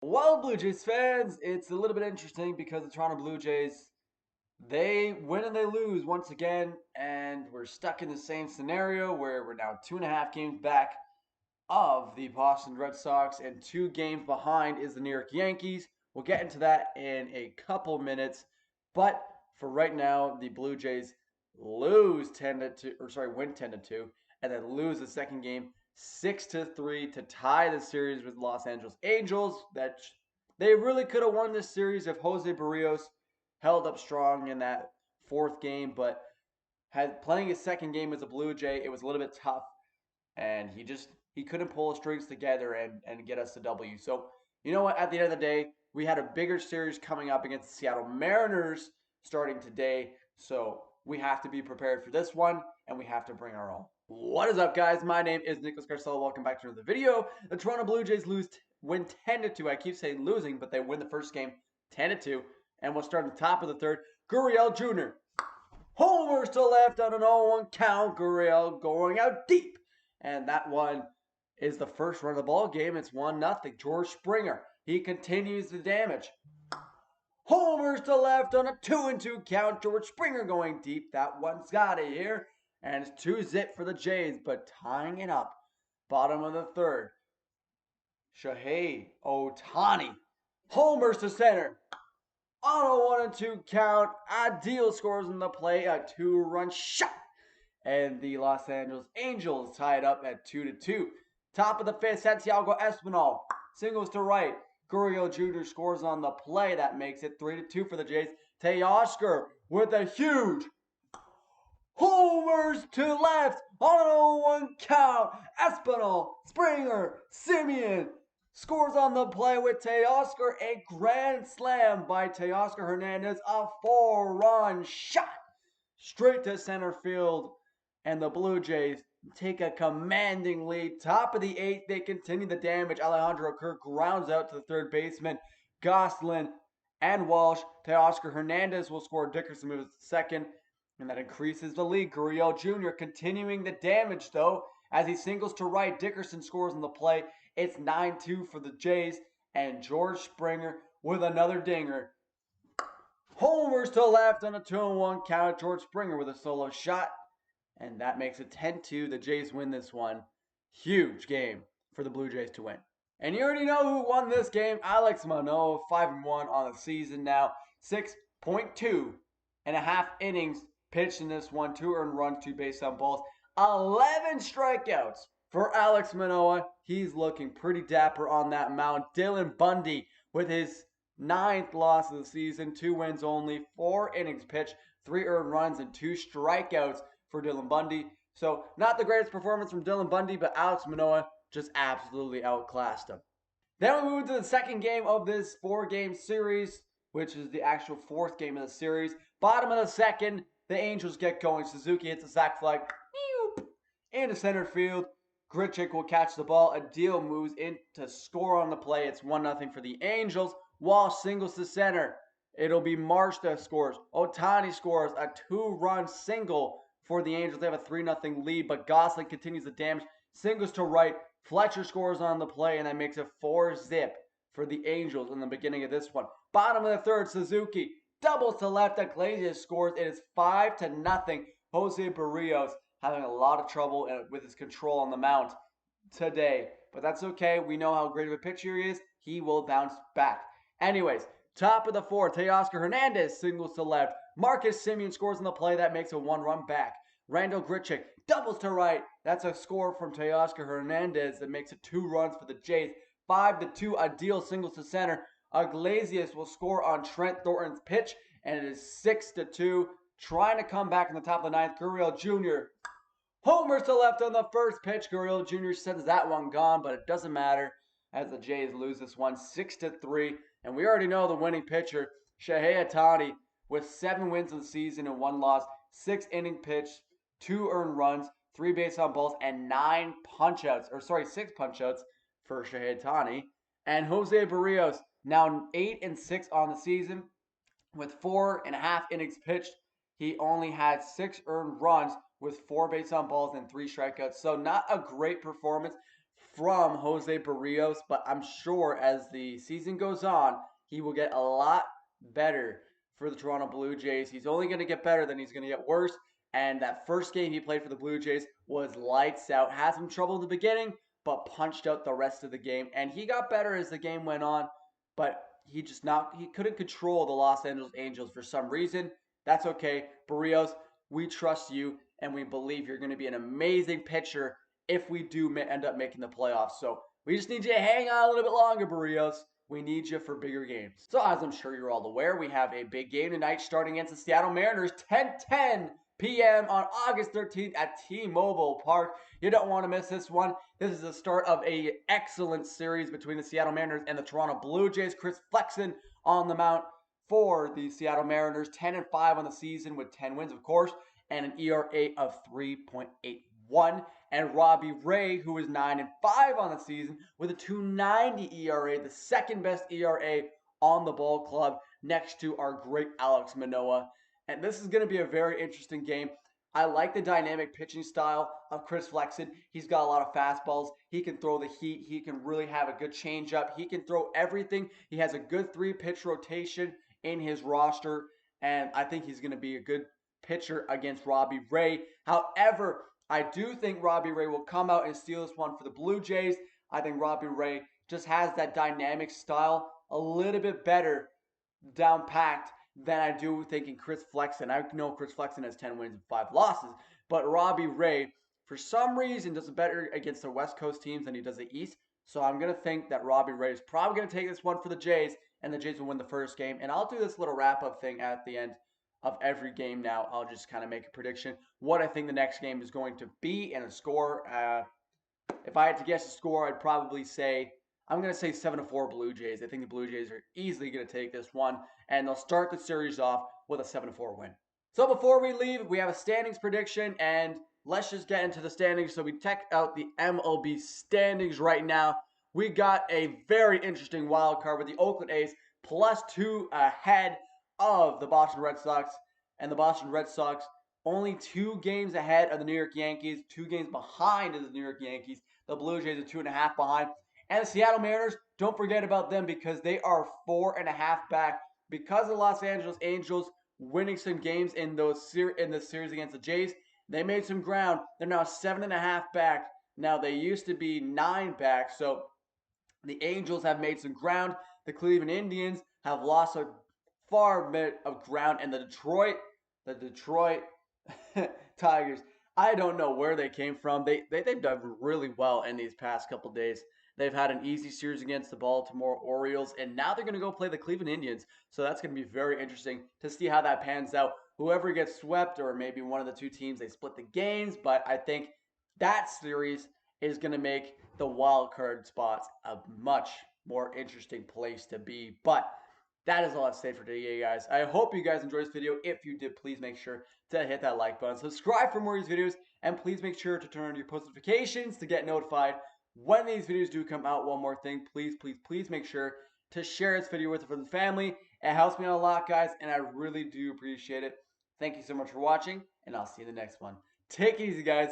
Well, Blue Jays fans, it's a little bit interesting because the Toronto Blue Jays, they win and they lose once again, and we're stuck in the same scenario where we're now 2.5 games back of the Boston Red Sox, and 2 games behind is the New York Yankees. We'll get into that in a couple minutes, but for right now, the Blue Jays lose 10-2, or sorry, win 10-2, and then lose the second game 6-3 to tie the series with Los Angeles Angels. That they really could have won this series if Jose Barrios held up strong in that fourth game, but had playing his second game as a Blue Jay, it was a little bit tough and he couldn't pull his strings together and get us the W. So you know what? At the end of the day, we had a bigger series coming up against the Seattle Mariners starting today. So we have to be prepared for this one, and we have to bring our all. What is up, guys? My name is Nicholas Garcella. Welcome back to another video. The Toronto Blue Jays win 10-2. I keep saying losing, but they win the first game 10-2. And we'll start at the top of the third. Gurriel Jr. Homers to left on an 0-1 count. Gurriel going out deep. And that one is the first run of the ball game. It's 1-0. George Springer. He continues the damage. Homers to left on a 2-2 count. George Springer going deep. That one's got it here. And it's 2-0 for the Jays, but tying it up. Bottom of the third. Shohei Ohtani. Homers to center. On a 1-2 count. Adil scores in the play. A 2-run shot. And the Los Angeles Angels tie it up at 2-2. Top of the fifth, Santiago Espinal singles to right. Gurriel Jr. scores on the play. That makes it 3-2 for the Jays. Teoscar with a huge homers to left on an 0-1 count. Espinal, Springer, Simeon scores on the play with Teoscar. A grand slam by Teoscar Hernandez. A 4-run shot straight to center field. And the Blue Jays take a commanding lead. Top of the eighth, they continue the damage. Alejandro Kirk grounds out to the third baseman. Goslin and Walsh. Teoscar Hernandez will score. Dickerson moves second, and that increases the lead. Gurriel Jr. continuing the damage, though, as he singles to right. Dickerson scores on the play. It's 9-2 for the Jays, and George Springer with another dinger. Homers to left on a 2-1 count. George Springer with a solo shot. And that makes it 10-2. The Jays win this one. Huge game for the Blue Jays to win. And you already know who won this game. Alex Manoah, 5-1 on the season now. 6.2 and a half innings pitched in this one. 2 earned runs, 2 base on balls. 11 strikeouts for Alex Manoah. He's looking pretty dapper on that mound. Dylan Bundy with his 9th loss of the season. 2 wins only. 4 innings pitched. 3 earned runs and 2 strikeouts for Dylan Bundy. So not the greatest performance from Dylan Bundy, but Alex Manoah just absolutely outclassed him. Then we move to the second game of this 4-game series, which is the actual 4th game of the series. Bottom of the second, the Angels get going. Suzuki hits a sac fly into center field. Grichuk will catch the ball. Adil moves in to score on the play. It's 1-0 for the Angels. Walsh singles to center. It'll be Marsh that scores. Ohtani scores a 2-run single for the Angels. They have a 3-0 lead, but Goslin continues the damage. Singles to right. Fletcher scores on the play, and that makes it 4-0 for the Angels in the beginning of this one. Bottom of the third, Suzuki doubles to left. Iglesias scores. It is 5-0. Jose Barrios having a lot of trouble with his control on the mound today, but that's okay. We know how great of a pitcher he is. He will bounce back. Anyways, top of the fourth, Teoscar Hernandez singles to left. Marcus Semien scores on the play. That makes a 1-run back. Randall Grichuk doubles to right. That's a score from Teoscar Hernandez that makes it 2 runs for the Jays. 5-2, Adil singles to center. Iglesias will score on Trent Thornton's pitch, and it is 6-2. Trying to come back in the top of the ninth, Gurriel Jr. homers to left on the first pitch. Gurriel Jr. sends that one gone, but it doesn't matter as the Jays lose this one 6-3. And we already know the winning pitcher, Shohei Ohtani, with 7 wins of the season and 1 loss, 6 inning pitch, 2 earned runs, 3 base on balls, and 6 punch-outs for Shohei Ohtani. And Jose Barrios, now 8-6 on the season, with 4.5 innings pitched. He only had 6 earned runs with 4 base on balls and 3 strikeouts. So not a great performance from Jose Barrios, but I'm sure as the season goes on, he will get a lot better for the Toronto Blue Jays. He's only going to get better, then he's going to get worse. And that first game he played for the Blue Jays was lights out. Had some trouble in the beginning, but punched out the rest of the game. And he got better as the game went on, but he couldn't control the Los Angeles Angels for some reason. That's okay. Barrios, we trust you, and we believe you're going to be an amazing pitcher if we do end up making the playoffs. So we just need you to hang on a little bit longer, Barrios. We need you for bigger games. So as I'm sure you're all aware, we have a big game tonight starting against the Seattle Mariners, 10:10 p.m. on August 13th at T-Mobile Park. You don't want to miss this one. This is the start of an excellent series between the Seattle Mariners and the Toronto Blue Jays. Chris Flexen on the mound for the Seattle Mariners, 10-5 on the season with 10 wins, of course, and an ERA of 3.81. And Robbie Ray, who is 9-5 on the season with a 2.90 ERA, the second best ERA on the ball club, next to our great Alex Manoah. And this is going to be a very interesting game. I like the dynamic pitching style of Chris Flexen. He's got a lot of fastballs. He can throw the heat. He can really have a good changeup. He can throw everything. He has a good 3-pitch rotation in his roster, and I think he's going to be a good pitcher against Robbie Ray. However, I do think Robbie Ray will come out and steal this one for the Blue Jays. I think Robbie Ray just has that dynamic style a little bit better down packed than I do thinking Chris Flexen. I know Chris Flexen has 10 wins and 5 losses, but Robbie Ray, for some reason, does better against the West Coast teams than he does the East. So I'm going to think that Robbie Ray is probably going to take this one for the Jays, and the Jays will win the first game. And I'll do this little wrap-up thing at the end of every game now. I'll just kind of make a prediction what I think the next game is going to be and a score. If I had to guess a score, I'd probably say I'm going to say 7-4 Blue Jays. I think the Blue Jays are easily going to take this one, and they'll start the series off with a 7-4 win. So before we leave, we have a standings prediction, and let's just get into the standings. So we check out the MLB standings right now. We got a very interesting wild card with the Oakland A's +2 ahead of the Boston Red Sox, and the Boston Red Sox only 2 games ahead of the New York Yankees, 2 games behind the New York Yankees. The Blue Jays are 2.5 behind. And the Seattle Mariners, don't forget about them because they are 4.5 back. Because of the Los Angeles Angels winning some games in this series against the Jays, they made some ground. They're now 7.5 back. Now, they used to be 9 back, so the Angels have made some ground. The Cleveland Indians have lost a far bit of ground, and the Detroit Tigers, I don't know where they came from. They've done really well in these past couple days. They've had an easy series against the Baltimore Orioles, and now they're going to go play the Cleveland Indians. So that's going to be very interesting to see how that pans out. Whoever gets swept, or maybe one of the 2 teams, they split the games. But I think that series is going to make the wild card spots a much more interesting place to be. But that is all I've said for today, guys. I hope you guys enjoyed this video. If you did, please make sure to hit that like button. Subscribe for more of these videos, and please make sure to turn on your post notifications to get notified when these videos do come out. One more thing, please make sure to share this video with a friends and family. It helps me out a lot, guys, and I really do appreciate it. Thank you so much for watching, and I'll see you in the next one. Take it easy, guys.